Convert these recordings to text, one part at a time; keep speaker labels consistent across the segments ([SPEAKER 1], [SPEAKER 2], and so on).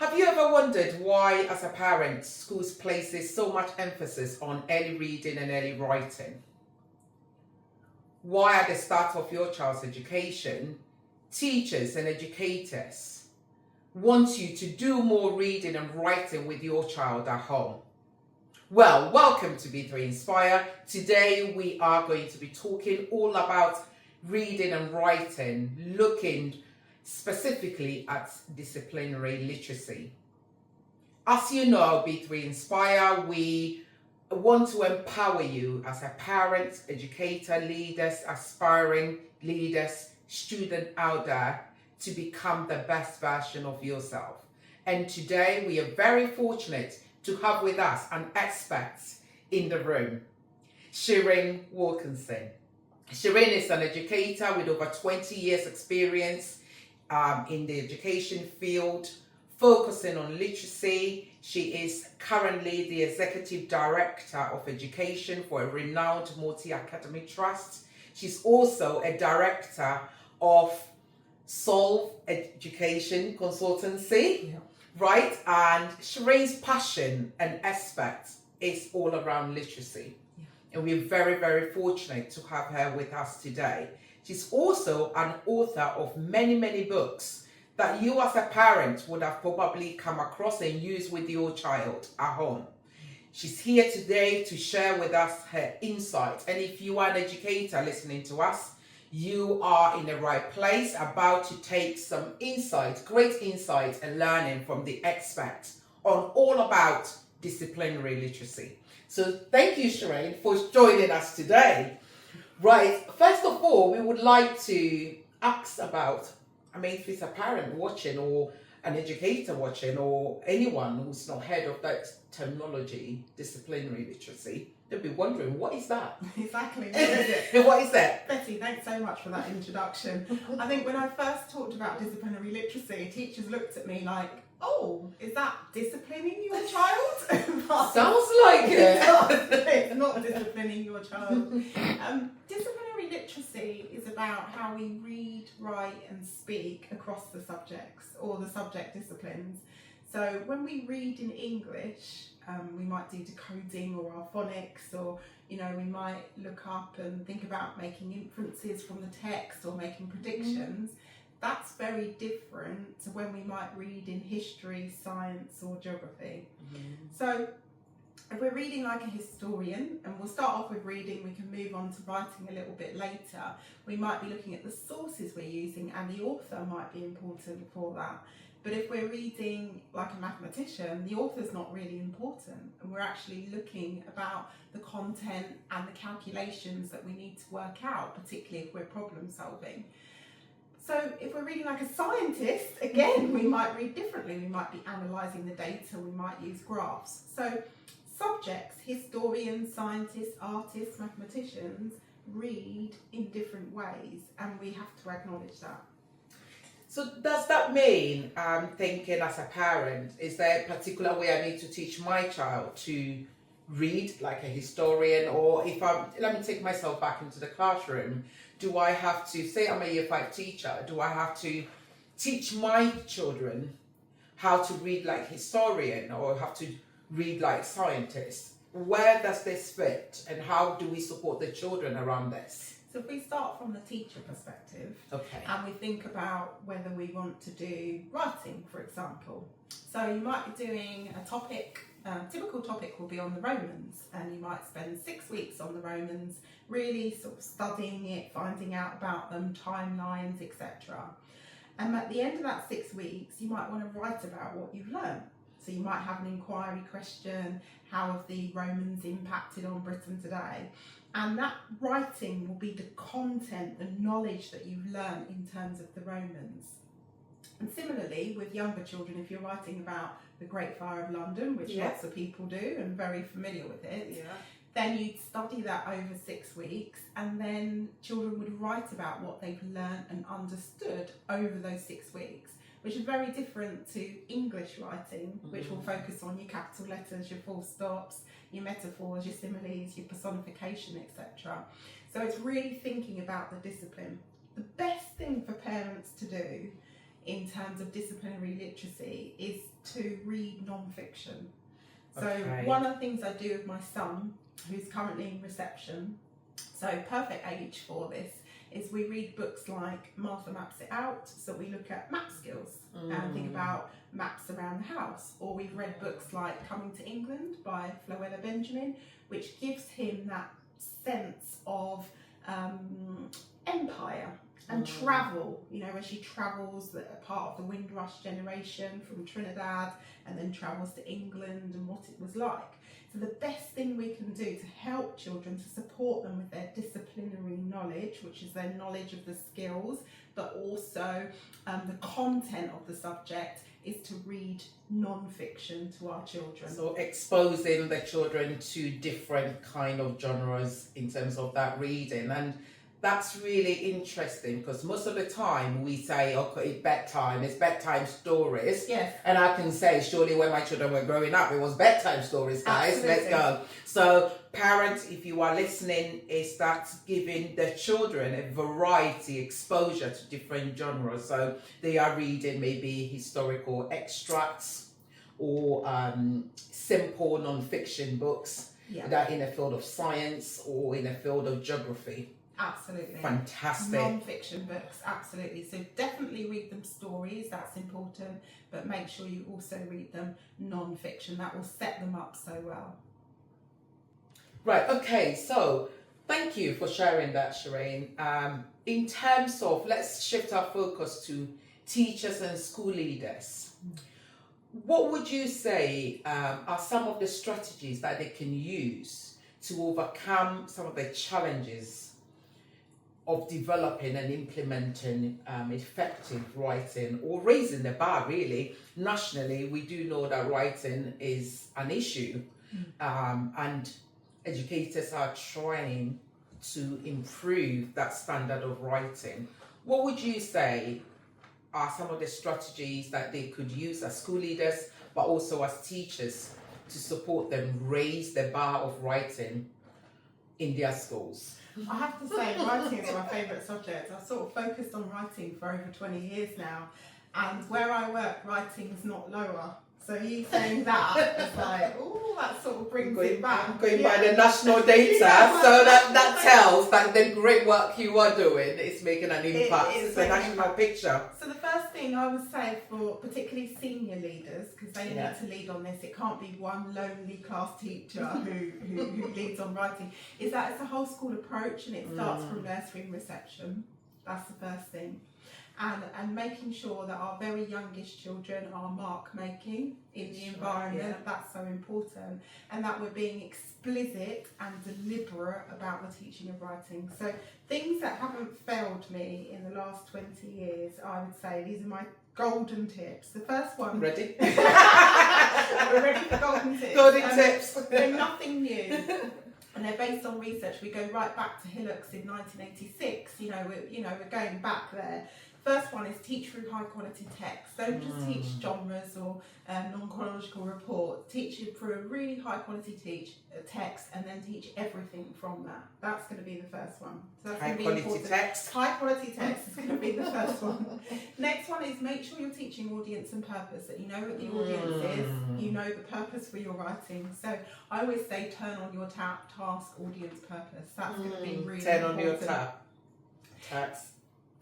[SPEAKER 1] Have you ever wondered why, as a parent, schools places so much emphasis on early reading and early writing? Why, at the start of your child's education, teachers and educators want you to do more reading and writing with your child at home? Well, welcome to B3 Inspire. Today we are going to be talking all about reading and writing, looking specifically at disciplinary literacy. As you know, B3 Inspire, we want to empower you as a parent, educator, leaders, aspiring leaders, student out there to become the best version of yourself. And today we are very fortunate to have with us an expert in the room, Shareen Wilkinson. Shareen is an educator with over 20 years experience in the education field, focusing on literacy. She is currently the Executive Director of Education for a renowned multi-academy trust. She's also a Director of Solve Education Consultancy, right? And Shareen's passion and expert is all around literacy. And we're very, very fortunate to have her with us today. She's also an author of many, many books that you as a parent would have probably come across and used with your child at home. She's here today to share with us her insights. And if you are an educator listening to us, you are in the right place, about to take some insight, great insight and learning from the expert on all about disciplinary literacy. So thank you, Shareen, for joining us today. Right, first of all, we would like to ask about, if it's a parent watching or an educator watching or anyone who's not heard of that terminology, disciplinary literacy, they'll be wondering, what is that?
[SPEAKER 2] Exactly, what is it?
[SPEAKER 1] What is that?
[SPEAKER 2] Betty, thanks so much for that introduction. I think when I first talked about disciplinary literacy, teachers looked at me like, oh, is that disciplining your child?
[SPEAKER 1] Sounds like it.
[SPEAKER 2] It's not disciplining your child. Disciplinary literacy is about how we read, write and speak across the subjects or the subject disciplines. So when we read in English, we might do decoding or our phonics, or we might look up and think about making inferences from the text or making predictions. That's very different to when we might read in history, science or geography. So if we're reading like a historian, and we'll start off with reading, we can move on to writing a little bit later. We might be looking at the sources we're using, and the author might be important for that. But if we're reading like a mathematician, the author's not really important, and we're actually looking about the content and the calculations that we need to work out, particularly if we're problem solving. So if we're reading like a scientist, again, we might read differently. We might be analysing the data, we might use graphs. So subjects, historians, scientists, artists, mathematicians, read in different ways, and we have to acknowledge that.
[SPEAKER 1] So does that mean, thinking as a parent, is there a particular way I need to teach my child to read like a historian? Or if let me take myself back into the classroom, do I have to, say I'm a year 5 teacher, do I have to teach my children how to read like historian or have to read like scientist? Where does this fit, and how do we support the children around this?
[SPEAKER 2] So if we start from the teacher perspective,
[SPEAKER 1] okay,
[SPEAKER 2] and we think about whether we want to do writing, for example. So you might be doing a topic, typical topic will be on the Romans, and you might spend 6 weeks on the Romans, really sort of studying it, finding out about them, timelines, etc. And at the end of that 6 weeks, you might want to write about what you've learned. So you might have an inquiry question, how have the Romans impacted on Britain today? And that writing will be the content, the knowledge that you've learned in terms of the Romans. And similarly, with younger children, if you're writing about the Great Fire of London, which lots of people do and very familiar with it, then you'd study that over 6 weeks, and then children would write about what they've learned and understood over those 6 weeks, which is very different to English writing, which will focus on your capital letters, your full stops, your metaphors, your similes, your personification, etc. So it's really thinking about the discipline. The best thing for parents to do in terms of disciplinary literacy is to read non-fiction. So
[SPEAKER 1] Okay.
[SPEAKER 2] one of the things I do with my son, who's currently in reception, so perfect age for this, is we read books like Martha Maps It Out, so we look at map skills and think about maps around the house. Or we've read books like Coming to England by Floella Benjamin, which gives him that sense of empire and travel, you know, as she travels, a part of the Windrush generation from Trinidad and then travels to England and what it was like. So the best thing we can do to help children, to support them with their disciplinary knowledge, which is their knowledge of the skills, but also the content of the subject, is to read non-fiction to our children.
[SPEAKER 1] So exposing the children to different kind of genres in terms of that reading. And that's really interesting because most of the time we say, okay, bedtime, it's bedtime stories.
[SPEAKER 2] Yes.
[SPEAKER 1] And I can say, surely when my children were growing up, it was bedtime stories, guys.
[SPEAKER 2] Absolutely.
[SPEAKER 1] Let's go. So parents, if you are listening, is that giving the children a variety, exposure to different genres. So they are reading maybe historical extracts or simple non-fiction books that are in the field of science or in the field of geography.
[SPEAKER 2] Absolutely.
[SPEAKER 1] Fantastic.
[SPEAKER 2] Non-fiction books, absolutely. So definitely read them stories, that's important, but make sure you also read them non-fiction. That will set them up so well.
[SPEAKER 1] Right, okay, so thank you for sharing that, Shareen. In terms of, let's shift our focus to teachers and school leaders. What would you say are some of the strategies that they can use to overcome some of the challenges of developing and implementing effective writing, or raising the bar really? Nationally, we do know that writing is an issue, and educators are trying to improve that standard of writing. What would you say are some of the strategies that they could use as school leaders, but also as teachers, to support them raise the bar of writing in their schools?
[SPEAKER 2] I have to say, writing is my favourite subject. I've sort of focused on writing for over 20 years now, and where I work, writing's not lower. So you saying that, it's like, oh, that sort of brings it back.
[SPEAKER 1] I'm going by the national data, so that tells that the great work you are doing is making an impact. It's a national picture.
[SPEAKER 2] So the first thing I would say for particularly senior leaders, because they need to lead on this, it can't be one lonely class teacher who leads on writing, is that it's a whole school approach, and it starts from nursery and reception. That's the first thing. And making sure that our very youngest children are mark making in the environment, that's so important, and that we're being explicit and deliberate about the teaching of writing. So things that haven't failed me in the last 20 years, I would say these are my golden tips. The first one.
[SPEAKER 1] Ready?
[SPEAKER 2] We're ready for golden tips.
[SPEAKER 1] Golden tips.
[SPEAKER 2] They're nothing new. And they're based on research. We go right back to Hillocks in 1986. We're going back there. First one is teach through high quality text. Don't just teach genres or non-chronological reports. Teach it through a really high quality text, and then teach everything from that. That's going to be the first one. So that's
[SPEAKER 1] High quality text.
[SPEAKER 2] High quality text is going to be the first one. Next one is make sure you're teaching audience and purpose, that you know what the audience is, you know the purpose for your writing. So I always say turn on your task, audience, purpose. That's going to be really
[SPEAKER 1] turn
[SPEAKER 2] important.
[SPEAKER 1] on your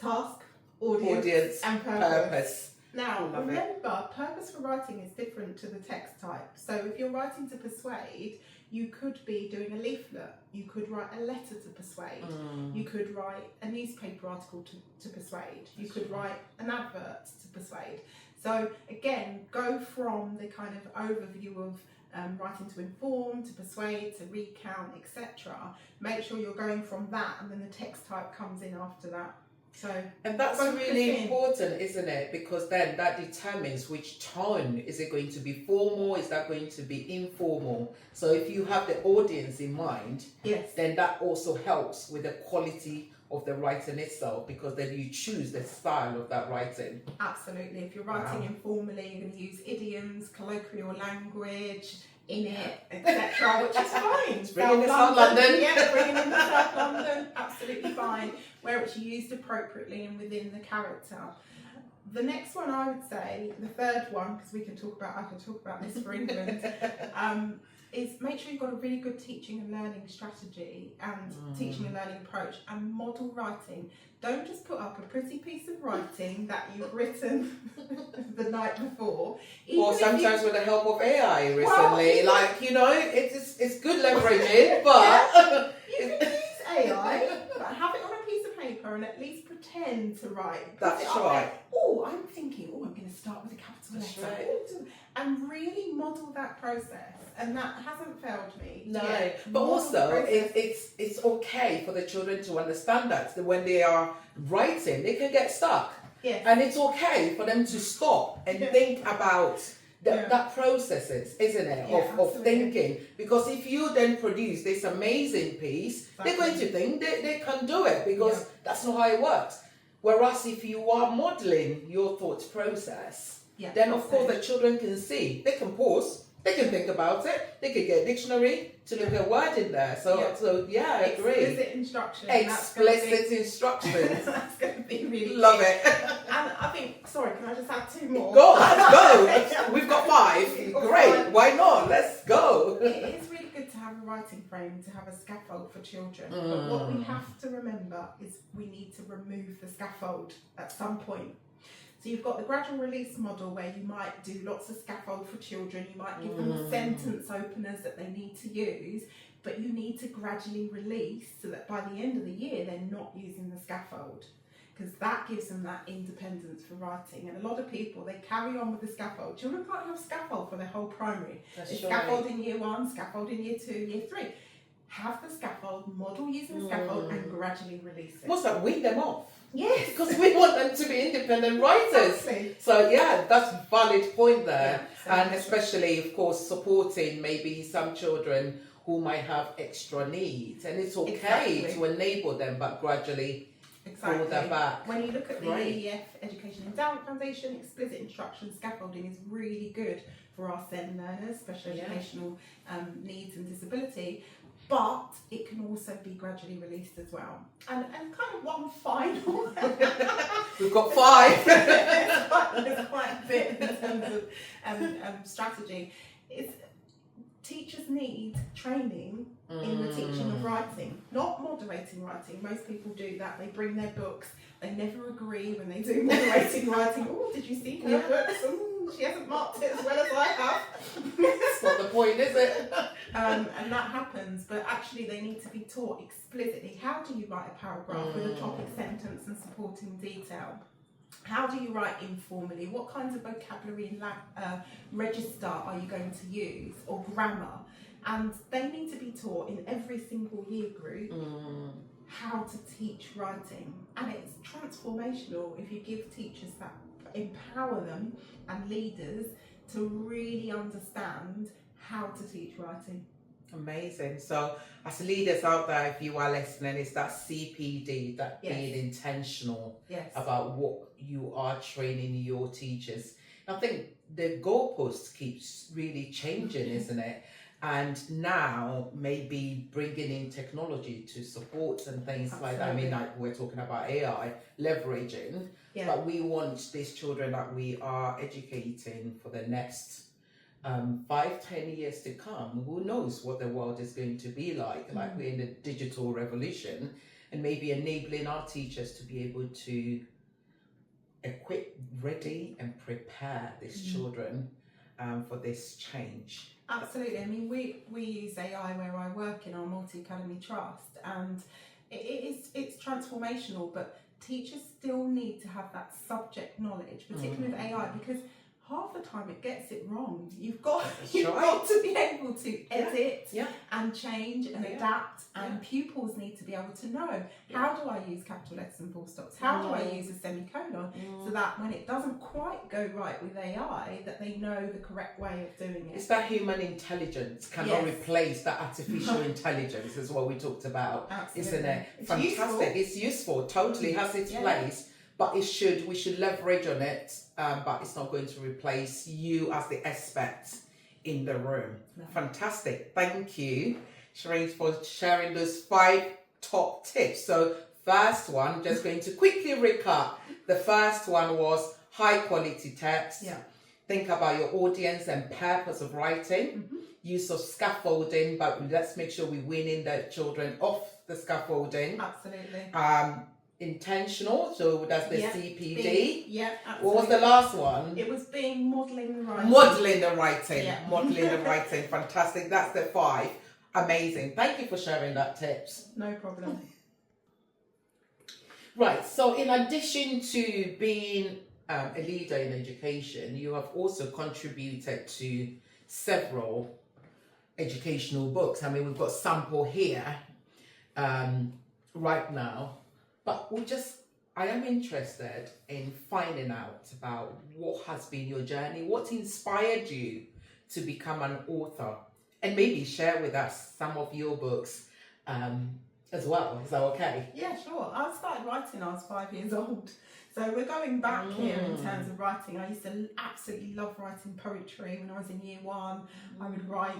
[SPEAKER 1] task,
[SPEAKER 2] audience and purpose. Now,
[SPEAKER 1] Love
[SPEAKER 2] remember, purpose for writing is different to the text type. So if you're writing to persuade, you could be doing a leaflet, you could write a letter to persuade, you could write a newspaper article to persuade, you could write an advert to persuade. So again, go from the kind of overview of writing to inform, to persuade, to recount, etc. Make sure you're going from that, and then the text type comes in after that.
[SPEAKER 1] And that's really important, isn't it? Because then that determines which tone. Is it going to be formal? Is that going to be informal? So if you have the audience in mind, then that also helps with the quality of the writing itself, because then you choose the style of that writing.
[SPEAKER 2] Absolutely. If you're writing informally, you're going to use idioms, colloquial language in it, etc., which is fine.
[SPEAKER 1] Bringing in South London.
[SPEAKER 2] Yeah, bringing in the South London, absolutely fine. Where it's used appropriately and within the character. The next one I would say, the third one, because I can talk about this for England, is make sure you've got a really good teaching and learning strategy and teaching and learning approach, and model writing. Don't just put up a pretty piece of writing that you've written the night before.
[SPEAKER 1] Or sometimes with the help of AI recently, it's good leveraging, but
[SPEAKER 2] you can use AI, but have it on a piece of paper and at least pretend to write.
[SPEAKER 1] That's right.
[SPEAKER 2] I'm thinking, I'm going to start with a capital
[SPEAKER 1] That's
[SPEAKER 2] letter.
[SPEAKER 1] right.
[SPEAKER 2] And really model that process. And that hasn't failed me.
[SPEAKER 1] No,
[SPEAKER 2] yet.
[SPEAKER 1] but
[SPEAKER 2] Model
[SPEAKER 1] also
[SPEAKER 2] the process.
[SPEAKER 1] it's okay for the children to understand that when they are writing, they can get stuck.
[SPEAKER 2] Yes.
[SPEAKER 1] And it's okay for them to stop and think about that processes, isn't it, of thinking. Because if you then produce this amazing piece, they're going to think they can do it, because that's not how it works. Whereas if you are modeling your thought process, then of course the children can see, they can pause, they can think about it, they can get a dictionary to look at a word in there. I agree.
[SPEAKER 2] Explicit instructions.
[SPEAKER 1] Explicit instructions.
[SPEAKER 2] That's going to be really
[SPEAKER 1] Love
[SPEAKER 2] cute.
[SPEAKER 1] it.
[SPEAKER 2] And I think, sorry, can I just add 2 more?
[SPEAKER 1] Go, let's go. We've got 5. Great. Why not? Let's go.
[SPEAKER 2] It is really good to have a writing frame, to have a scaffold for children. But what we have to remember is we need to remove the scaffold at some point. So you've got the gradual release model where you might do lots of scaffold for children, you might give them sentence openers that they need to use, but you need to gradually release so that by the end of the year they're not using the scaffold, because that gives them that independence for writing. And a lot of people, they carry on with the scaffold. Children can't have scaffold for their whole primary. There's scaffold in year 1, scaffold in year 2, year 3. Have the scaffold, model using the scaffold, and gradually release it.
[SPEAKER 1] What's that? Wean them off.
[SPEAKER 2] Yes.
[SPEAKER 1] Because we want them to be independent writers.
[SPEAKER 2] Exactly.
[SPEAKER 1] So that's a valid point there.
[SPEAKER 2] Yeah,
[SPEAKER 1] and especially, of course, supporting maybe some children who might have extra needs. And it's okay to enable them, but gradually pull them back.
[SPEAKER 2] When you look at the EEF Education Endowment Foundation, explicit instruction scaffolding is really good for our SEND learners, special educational needs and disability. But it can also be gradually released as well. And kind of one final.
[SPEAKER 1] We've got 5.
[SPEAKER 2] There's quite a bit in terms of strategy. Teachers need training in the teaching of writing, not moderating writing. Most people do that. They bring their books. They never agree when they do moderating writing. Oh, did you see her books? She hasn't marked it as well as I have.
[SPEAKER 1] That's not the point, is it?
[SPEAKER 2] And that happens, but actually they need to be taught explicitly. How do you write a paragraph with a topic sentence and supporting detail? How do you write informally? What kinds of vocabulary and register are you going to use, or grammar? And they need to be taught in every single year group how to teach writing. And it's transformational if you give teachers that, empower them and leaders to really understand how to teach writing.
[SPEAKER 1] Amazing. So as leaders out there, if you are listening, it's that CPD, that being intentional about what you are training your teachers. I think the goalpost keeps really changing, isn't it? And now maybe bringing in technology to support and things like that. I mean, like we're talking about AI, leveraging, but we want these children that we are educating for the next 5-10 years to come. Who knows what the world is going to be like? Like we're in the digital revolution, and maybe enabling our teachers to be able to equip, ready and prepare these children for this change.
[SPEAKER 2] Absolutely. I mean, we use AI where I work in our multi-academy trust, and it's transformational, but teachers still need to have that subject knowledge, particularly with AI, because half the time it gets it wrong. You've got to be able to edit and change and adapt, and pupils need to be able to know, how do I use capital letters and full stops? How do I use a semicolon? So that when it doesn't quite go right with AI, that they know the correct way of doing it.
[SPEAKER 1] It's that human intelligence cannot replace that artificial intelligence, is what we talked about.
[SPEAKER 2] Absolutely.
[SPEAKER 1] Isn't it?
[SPEAKER 2] It's
[SPEAKER 1] fantastic. It's useful, totally has its place. But we should leverage on it, but it's not going to replace you as the expert in the room. No. Fantastic. Thank you, Shareen, for sharing those 5 top tips. So first one, just going to quickly recap. The first one was high quality text.
[SPEAKER 2] Yeah.
[SPEAKER 1] Think about your audience and purpose of writing. Use of scaffolding, but let's make sure we're weaning the children off the scaffolding.
[SPEAKER 2] Absolutely.
[SPEAKER 1] Intentional, so that's the CPD.
[SPEAKER 2] Yeah, absolutely.
[SPEAKER 1] What was the last one?
[SPEAKER 2] It was being modelling the writing.
[SPEAKER 1] Modelling the writing.
[SPEAKER 2] Yeah.
[SPEAKER 1] Modelling the writing. Fantastic. That's the 5. Amazing. Thank you for sharing that tips.
[SPEAKER 2] No problem.
[SPEAKER 1] Right. So in addition to being a leader in education, you have also contributed to several educational books. I mean, we've got sample here right now, but I am interested in finding out about what has been your journey, what inspired you to become an author, and maybe share with us some of your books as well. Is that okay?
[SPEAKER 2] Yeah, sure. I started writing when I was 5 years old. So we're going back here in terms of writing. I used to absolutely love writing poetry when I was in year 1. I would write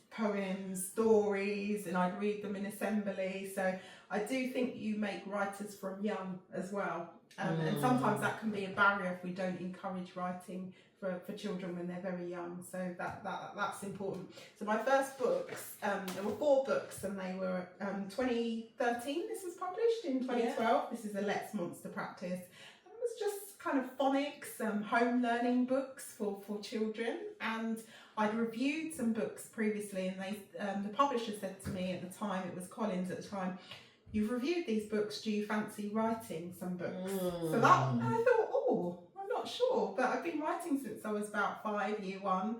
[SPEAKER 2] poems, stories, and I'd read them in assembly. So I do think you make writers from young as well. And sometimes that can be a barrier if we don't encourage writing for children when they're very young. So that's important. So my first books, there were 4 books, and they were 2013. This was published in 2012. Yeah. This is a Let's Monster Practice. And it was just kind of phonics, home learning books for children. And I'd reviewed some books previously, and they the publisher said to me at the time, it was Collins at the time, "You've reviewed these books, do you fancy writing some books?" So that, and I thought, oh, I'm not sure, but I've been writing since I was about 5, year 1.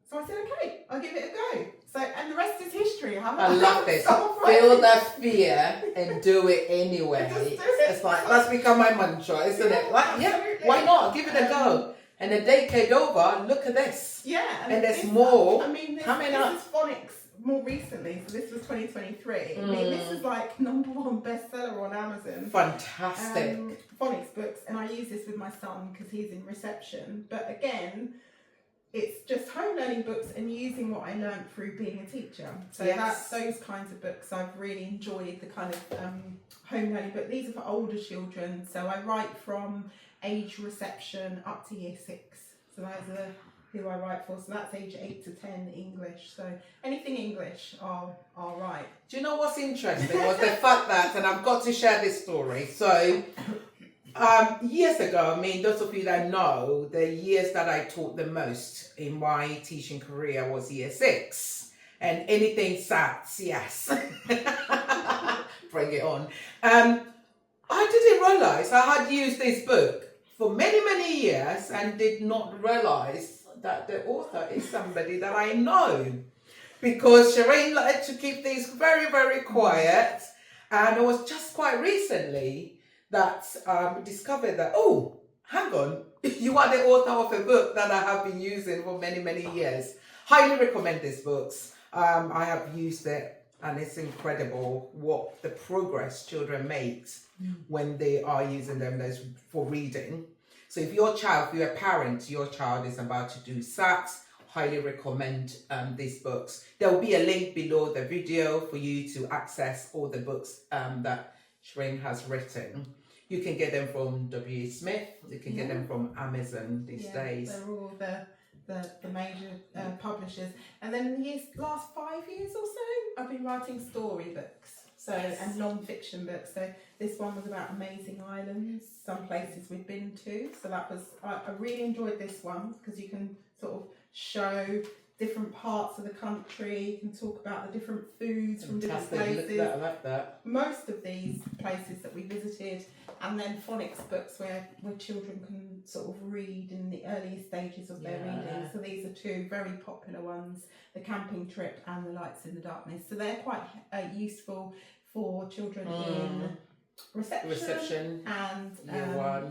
[SPEAKER 2] So I said, okay, I'll give it a go. So, and the rest is history.
[SPEAKER 1] I love this. Feel that fear and do it anyway.
[SPEAKER 2] Just do it.
[SPEAKER 1] It's like, that's become my mantra, isn't it? Like, yeah, why not? Give it a go. And the decade over, look at this.
[SPEAKER 2] Yeah.
[SPEAKER 1] And there's more
[SPEAKER 2] coming up. This is phonics more recently, so this was 2023. I mean, this is like #1 bestseller on Amazon.
[SPEAKER 1] Fantastic.
[SPEAKER 2] Phonics books, and I use this with my son because he's in reception. But again, it's just home learning books and using what I learned through being a teacher. So that's those kinds of books I've really enjoyed, the kind of home learning book. These are for older children, so I write from age reception up to year 6. So those are who I write for. So that's age 8 to 10 English. So anything English, I'll write.
[SPEAKER 1] Do you know what's interesting was the fact that, and I've got to share this story. So years ago, I mean, those of you that know, the years that I taught the most in my teaching career was year 6. And anything SATs, yes. Bring it on. I didn't realise I had used this book for many, many years and did not realise that the author is somebody that I know. Because Shareen liked to keep things very, very quiet. And it was just quite recently that I discovered that, oh, hang on, you are the author of a book that I have been using for many, many years. Highly recommend these books. I have used it, and it's incredible what the progress children make when they are using them for reading. So if you're a parent, your child is about to do SATs, highly recommend these books. There will be a link below the video for you to access all the books that Shareen has written. You can get them from W.E. Smith. You can get them from Amazon these days.
[SPEAKER 2] They're all the major publishers. And then in the last 5 years or so, I've been writing storybooks. So, and non-fiction books. So this one was about amazing islands, some places we've been to. So that was, I really enjoyed this one because you can sort of show different parts of the country. You can talk about the different foods from different places.
[SPEAKER 1] I love that.
[SPEAKER 2] Most of these places that we visited, and then phonics books where children can sort of read in the earlier stages of their reading. So these are 2 very popular ones, The Camping Trip and The Lights in the Darkness. So they're quite useful for children in reception and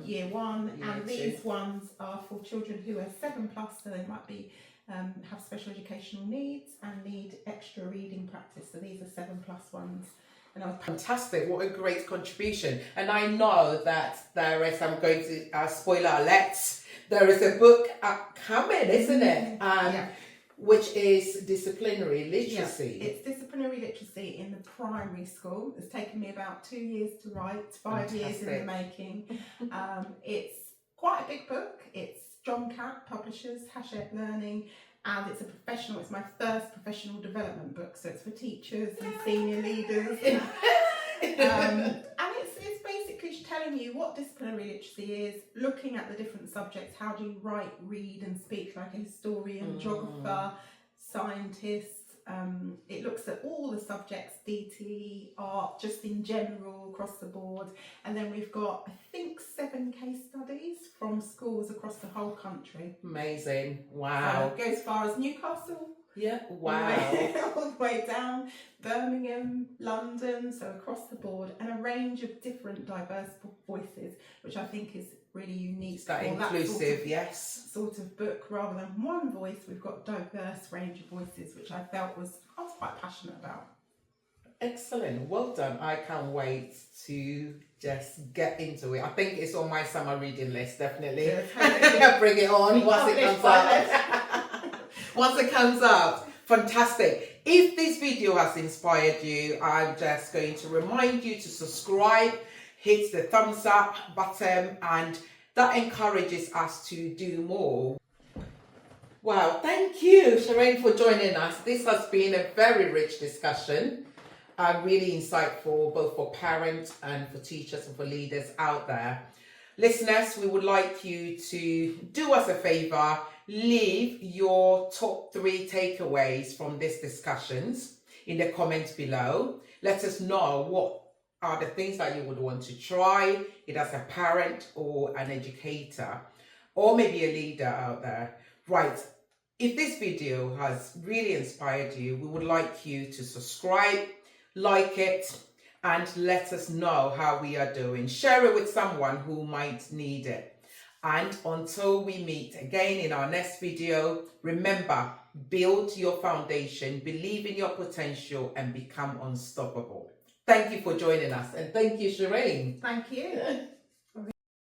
[SPEAKER 2] year 1. And these ones are for children who are 7+, so they might be have special educational needs and need extra reading practice. So these are 7+ ones. And
[SPEAKER 1] fantastic! What a great contribution! And I know that there is. I'm going to spoiler alerts. There is a book coming, isn't it? Which is disciplinary literacy.
[SPEAKER 2] Yeah, it's disciplinary literacy in the primary school. It's taken me about 2 years to write, 5 years in the making. It's quite quite a big book. It's John Catt Publishers, Hachette Learning, and it's it's my first professional development book, so it's for teachers and senior leaders. And it's basically telling you what disciplinary literacy is, looking at the different subjects. How do you write, read and speak like a historian, geographer, scientist. It looks at all the subjects, DT, art, just in general, across the board. And then we've got, I think, 7 case studies from schools across the whole country.
[SPEAKER 1] Amazing. Wow.
[SPEAKER 2] So it goes as far as Newcastle.
[SPEAKER 1] Yeah, wow.
[SPEAKER 2] All the way down, Birmingham, London, so across the board, and a range of different diverse voices, which I think is really unique.
[SPEAKER 1] It's that inclusive, yes.
[SPEAKER 2] Sort of book, rather than one voice, we've got a diverse range of voices, which I was quite passionate about.
[SPEAKER 1] Excellent, well done. I can't wait to just get into it. I think it's on my summer reading list, definitely.
[SPEAKER 2] Yeah,
[SPEAKER 1] bring it on once it comes out. Once it comes out, fantastic. If this video has inspired you, I'm just going to remind you to subscribe, hit the thumbs up button, and that encourages us to do more. Wow, thank you, Shareen, for joining us. This has been a very rich discussion, really insightful, both for parents and for teachers and for leaders out there. Listeners, we would like you to do us a favor, leave your top 3 takeaways from these discussions in the comments below. Let us know what are the things that you would want to try, either as a parent or an educator, or maybe a leader out there. Right, if this video has really inspired you, we would like you to subscribe, like it, and let us know how we are doing. Share it with someone who might need it. And until we meet again in our next video, remember, build your foundation, believe in your potential, and become unstoppable. Thank you for joining us, and thank you, Shareen.
[SPEAKER 2] Thank you.